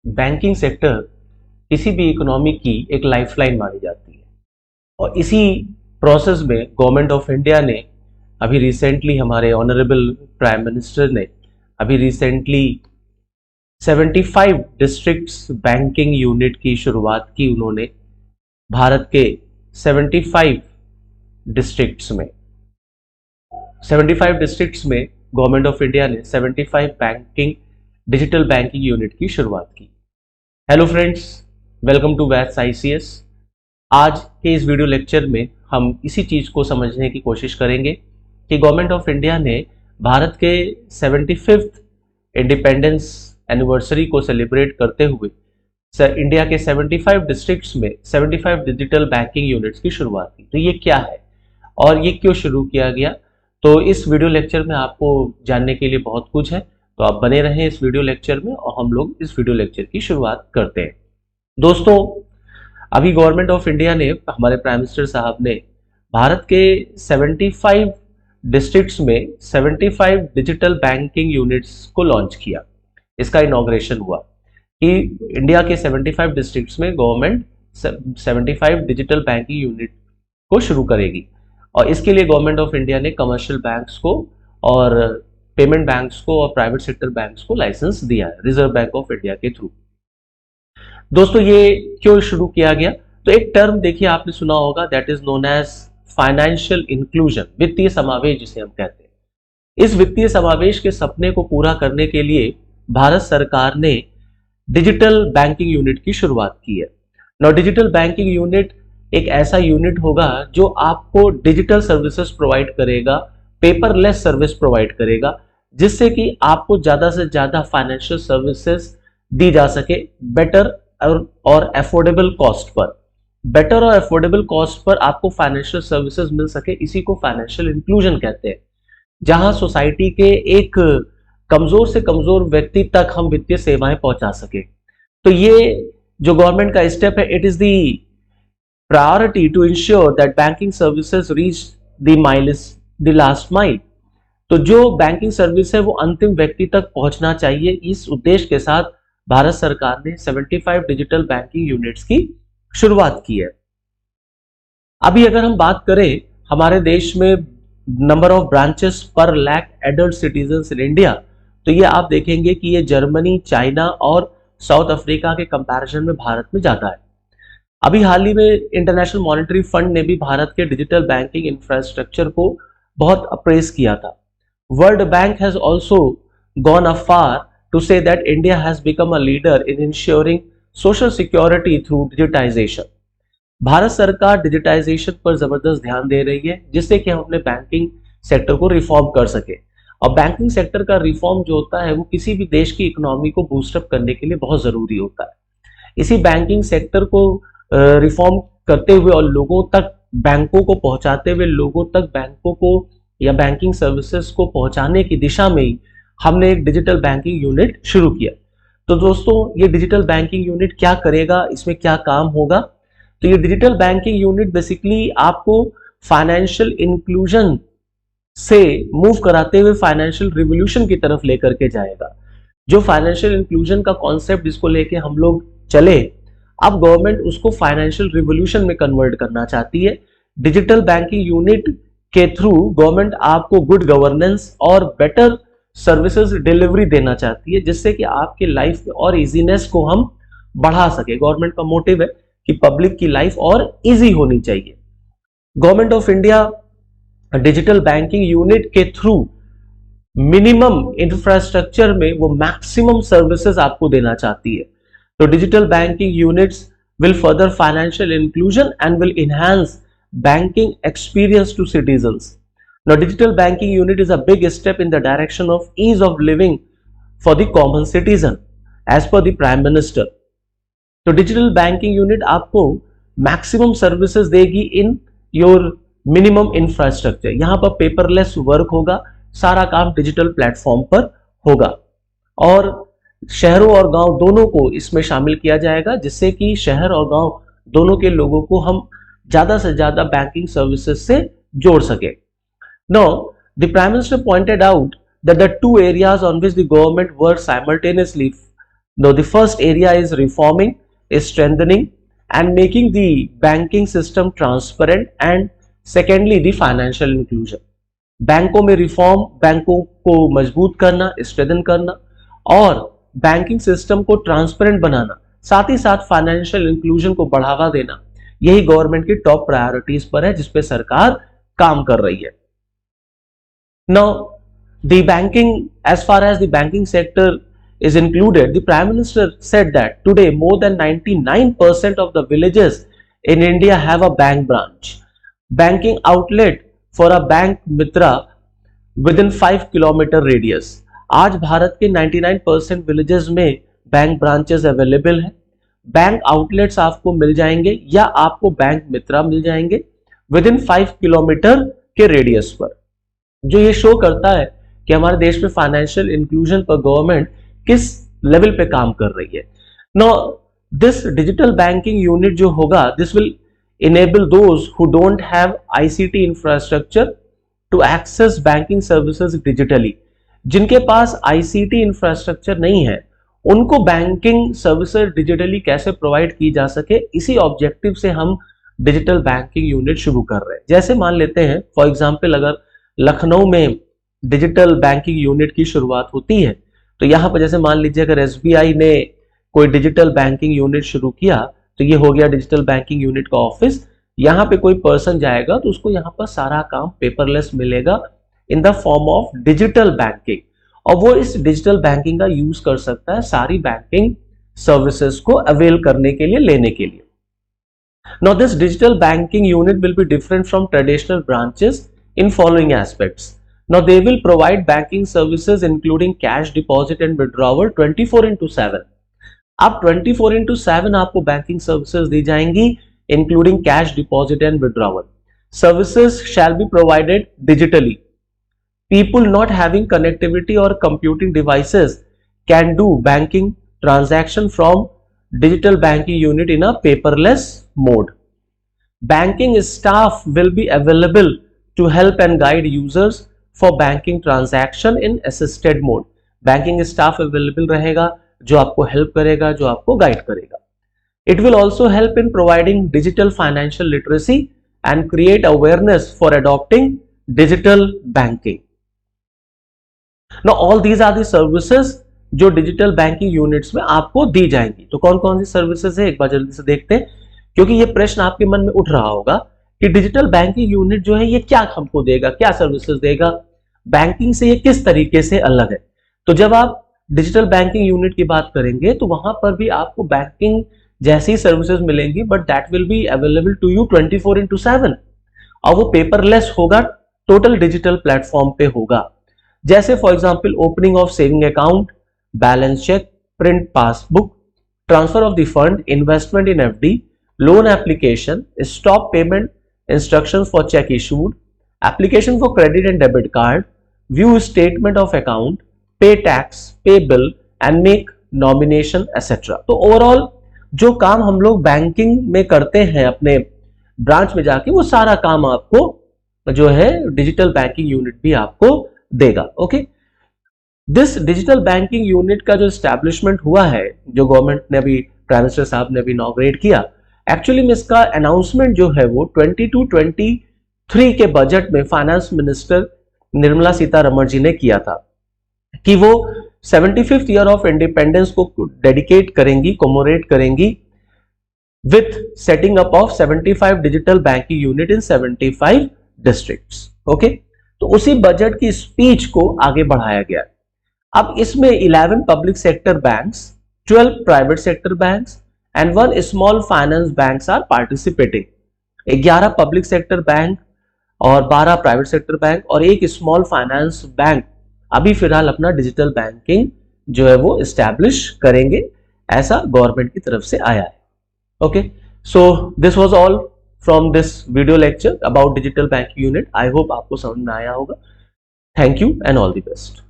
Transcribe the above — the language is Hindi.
बैंकिंग सेक्टर किसी भी इकोनॉमी की एक लाइफलाइन मानी जाती है और इसी प्रोसेस में गवर्नमेंट ऑफ इंडिया ने अभी रिसेंटली हमारे ऑनरेबल प्राइम मिनिस्टर ने अभी रिसेंटली 75 डिस्ट्रिक्ट्स बैंकिंग यूनिट की शुरुआत की। उन्होंने भारत के 75 डिस्ट्रिक्ट्स में 75 डिस्ट्रिक्ट्स में गवर्नमेंट ऑफ इंडिया ने 75 बैंकिंग डिजिटल बैंकिंग यूनिट की शुरुआत की। Hello friends, welcome to Vaiths ICS. आज के इस वीडियो लेक्चर में हम इसी चीज़ को समझने की कोशिश करेंगे कि गवर्नमेंट ऑफ इंडिया ने भारत के 75th इंडिपेंडेंस एनिवर्सरी को सेलिब्रेट करते हुए इंडिया के 75 डिस्ट्रिक्ट्स में 75 डिजिटल बैंकिंग यूनिट्स की शुरुआत की। तो ये क्या है और ये क्यों शुरू किया गया, तो इस वीडियो लेक्चर में आपको जानने के लिए बहुत कुछ है। तो आप बने रहें इस वीडियो लेक्चर में और हम लोग इस वीडियो लेक्चर की शुरुआत करते हैं। दोस्तों, अभी गवर्नमेंट ऑफ इंडिया ने, हमारे प्राइम मिनिस्टर साहब ने भारत के 75 डिस्ट्रिक्ट्स में 75 डिजिटल बैंकिंग यूनिट्स को लॉन्च किया। इसका इनॉग्रेशन हुआ कि इंडिया के 75 डिस्ट्रिक्ट्स में गवर्नमेंट 75 डिजिटल बैंकिंग यूनिट को शुरू करेगी और इसके लिए गवर्नमेंट ऑफ इंडिया ने कमर्शियल बैंक्स को और पेमेंट बैंक्स को और प्राइवेट सेक्टर बैंक्स को लाइसेंस दिया है रिजर्व बैंक ऑफ इंडिया के थ्रू। दोस्तों, ये क्यों शुरू किया गया? तो एक टर्म देखिए, आपने सुना होगा, that is known as financial inclusion, वित्तीय समावेश जिसे हम कहते हैं। इस वित्तीय समावेश के सपने को पूरा करने के लिए भारत सरकार ने डिजिटल बैंकिंग यूनिट की शुरुआत की है। नाउ डिजिटल बैंकिंग यूनिट एक ऐसा यूनिट होगा जो आपको डिजिटल सर्विसेज प्रोवाइड करेगा, पेपरलेस सर्विस प्रोवाइड करेगा, जिससे कि आपको ज्यादा से ज्यादा फाइनेंशियल सर्विसेज दी जा सके बेटर और अफोर्डेबल कॉस्ट पर। बेटर और अफोर्डेबल कॉस्ट पर आपको फाइनेंशियल सर्विसेज मिल सके, इसी को फाइनेंशियल इंक्लूजन कहते हैं, जहां सोसाइटी के एक कमजोर से कमजोर व्यक्ति तक हम वित्तीय सेवाएं पहुंचा सके। तो ये जो गवर्नमेंट का स्टेप है, it is the priority to ensure that banking services reach the last mile. तो जो बैंकिंग सर्विस है वो अंतिम व्यक्ति तक पहुंचना चाहिए। इस उद्देश्य के साथ भारत सरकार ने 75 डिजिटल बैंकिंग यूनिट्स की शुरुआत की है। अभी अगर हम बात करें हमारे देश में नंबर ऑफ ब्रांचेस पर lakh adult citizens in India, तो ये आप देखेंगे कि ये जर्मनी, चाइना और साउथ अफ्रीका के कंपैरिजन में भारत में ज्यादा है। अभी हाल ही में इंटरनेशनल मॉनेटरी फंड ने भी भारत के डिजिटल बैंकिंग इंफ्रास्ट्रक्चर को बहुत अप्रेस किया था। World Bank has also gone afar to say that India has become a leader in ensuring social security through digitisation. Bharat सरकार डिजिटाइजेशन पर जबरदस्त ध्यान दे रही है, जिससे कि हम अपने बैंकिंग सेक्टर को रिफॉर्म कर सके। और बैंकिंग सेक्टर का रिफॉर्म जो होता है वो किसी भी देश की इकोनॉमी को बूस्टअप करने के लिए बहुत जरूरी होता है। इसी बैंकिंग सेक्टर को रिफॉर्म करते हुए और लोगों तक, बैंकों को पहुंचाते हुए, लोगों तक बैंकों को या बैंकिंग सर्विसेज को पहुंचाने की दिशा में ही हमने एक डिजिटल बैंकिंग यूनिट शुरू किया। तो दोस्तों, ये डिजिटल बैंकिंग यूनिट क्या करेगा, इसमें क्या काम होगा? तो ये डिजिटल बैंकिंग यूनिट बेसिकली आपको फाइनेंशियल इंक्लूजन से मूव कराते हुए फाइनेंशियल रिवोल्यूशन की तरफ लेकर के जाएगा। जो फाइनेंशियल इंक्लूजन का कॉन्सेप्ट जिसको लेके हम लोग चले, अब गवर्नमेंट उसको फाइनेंशियल रिवोल्यूशन में कन्वर्ट करना चाहती है। डिजिटल बैंकिंग यूनिट के थ्रू गवर्नमेंट आपको गुड गवर्नेंस और बेटर सर्विसेज डिलीवरी देना चाहती है, जिससे कि आपके लाइफ में और इजीनेस को हम बढ़ा सके। गवर्नमेंट का मोटिव है कि पब्लिक की लाइफ और इजी होनी चाहिए। Government of India digital banking unit के थ्रू मिनिमम इंफ्रास्ट्रक्चर में वो मैक्सिमम सर्विसेज आपको देना चाहती है। तो digital banking units will further financial inclusion and will enhance banking experience to citizens. Now, digital banking unit is a big step in the direction of ease of living for the common citizen, as per the Prime Minister. तो डिजिटल बैंकिंग यूनिट आपको मैक्सिमम सर्विसेज देगी इन योर मिनिमम इंफ्रास्ट्रक्चर। यहाँ पर पेपरलेस वर्क होगा, सारा काम डिजिटल प्लेटफॉर्म पर होगा और शहरों और गांव दोनों को इसमें शामिल किया जाएगा, जिससे कि शहर और गांव दोनों के लोगों को हम ज्यादा से ज्यादा बैंकिंग सर्विसेज से जोड़ सके। Now, the Prime Minister pointed out that the two areas on which the government worked simultaneously Now the first area is reforming, is strengthening and making the banking system transparent, and secondly the financial inclusion. बैंकों में रिफॉर्म, बैंकों को मजबूत करना, स्ट्रेंथन करना और बैंकिंग सिस्टम को ट्रांसपेरेंट बनाना, साथ ही साथ फाइनेंशियल इंक्लूजन को बढ़ावा देना, यही गवर्नमेंट की टॉप प्रायोरिटीज पर है जिसपे सरकार काम कर रही है. Now the banking, as far as the banking sector is included, the Prime Minister said that today more than 99% of the villages in India have a bank branch. Banking outlet for a bank mitra within 5 kilometer radius. आज भारत के 99% विलेजेस में बैंक ब्रांचेस अवेलेबल है. बैंक आउटलेट्स आपको मिल जाएंगे या आपको बैंक मित्रा मिल जाएंगे विद इन 5 किलोमीटर के रेडियस पर, जो ये शो करता है कि हमारे देश में फाइनेंशियल इंक्लूजन पर गवर्नमेंट किस लेवल पे काम कर रही है. Now this digital banking unit जो होगा, this will enable those who don't have ICT infrastructure to access banking services digitally. जिनके पास ICT इंफ्रास्ट्रक्चर नहीं है उनको बैंकिंग सर्विसेज डिजिटली कैसे प्रोवाइड की जा सके, इसी ऑब्जेक्टिव से हम डिजिटल बैंकिंग यूनिट शुरू कर रहे हैं. जैसे मान लेते हैं फॉर एग्जांपल, अगर लखनऊ में डिजिटल बैंकिंग यूनिट की शुरुआत होती है तो यहाँ पर जैसे मान लीजिए अगर SBI ने कोई डिजिटल बैंकिंग यूनिट शुरू किया तो ये हो गया डिजिटल बैंकिंग यूनिट का ऑफिस. यहाँ पे कोई पर्सन जाएगा तो उसको यहाँ पर सारा काम पेपरलेस मिलेगा in the form of digital banking, और वो इस डिजिटल बैंकिंग का यूज कर सकता है सारी बैंकिंग सर्विसेज को अवेल करने के लिए, लेने के लिए. Now this digital banking unit will be different from traditional branches in following aspects. Now they will provide banking services including cash deposit and withdrawal 24/7. अब 24/7 आपको बैंकिंग सर्विसेज दी जाएंगी including cash deposit and withdrawal. Services shall be provided digitally. People not having connectivity or computing devices can do banking transaction from digital banking unit in a paperless mode. Banking staff will be available to help and guide users for banking transaction in assisted mode. Banking staff available रहेगा जो आपको help करेगा, जो आपको guide करेगा. It will also help in providing digital financial literacy and create awareness for adopting digital banking. Now all these are the services जो डिजिटल बैंकिंग यूनिट्स में आपको दी जाएंगी. तो कौन कौन सी सर्विसेज है एक बार जल्दी से देखते हैं, क्योंकि ये प्रश्न आपके मन में उठ रहा होगा कि डिजिटल बैंकिंग यूनिट जो है ये क्या हमको देगा, क्या सर्विसेज देगा, बैंकिंग से ये किस तरीके से अलग है. तो जब आप डिजिटल बैंकिंग यूनिट की बात करेंगे तो वहां पर भी आपको बैंकिंग जैसी सर्विसेज मिलेंगी, but that will be available to you 24/7 और वो पेपरलेस होगा, टोटल डिजिटल प्लेटफॉर्म पे होगा. जैसे for example opening of saving account, balance check, print passbook, transfer of the fund, investment in FD, loan application, stop payment instructions for cheque issued, application for credit and debit card, view statement of account, pay tax, pay bill and make nomination etcetera. तो ओवरऑल जो काम हम लोग बैंकिंग में करते हैं अपने ब्रांच में जाके, वो सारा काम आपको जो है डिजिटल बैंकिंग यूनिट भी आपको देगा. Okay, this digital banking unit का जो एस्टैब्लिशमेंट हुआ है, जो गवर्नमेंट ने अभी, प्राइम मिनिस्टर साहब ने अभी इनॉग्रेट किया, एक्चुअली में इसका अनाउंसमेंट जो है वो 22-23 के बजट में फाइनेंस मिनिस्टर निर्मला सीतारमण जी ने किया था कि वो 75th ईयर ऑफ इंडिपेंडेंस को डेडिकेट करेंगी, कोमोरेट करेंगी with setting up of 75 digital banking unit in 75 districts. Okay, तो उसी बजट की स्पीच को आगे बढ़ाया गया. अब इसमें 11 public sector banks, 12 private sector banks and 1 small finance banks are participating. 11 public sector bank और 12 प्राइवेट सेक्टर बैंक और एक स्मॉल फाइनेंस बैंक अभी फिलहाल अपना डिजिटल बैंकिंग जो है वो एस्टैब्लिश करेंगे, ऐसा गवर्नमेंट की तरफ से आया है. Okay, so this was all from this video lecture about digital banking unit. I hope आपको समझ में आया होगा. Thank you and all the best.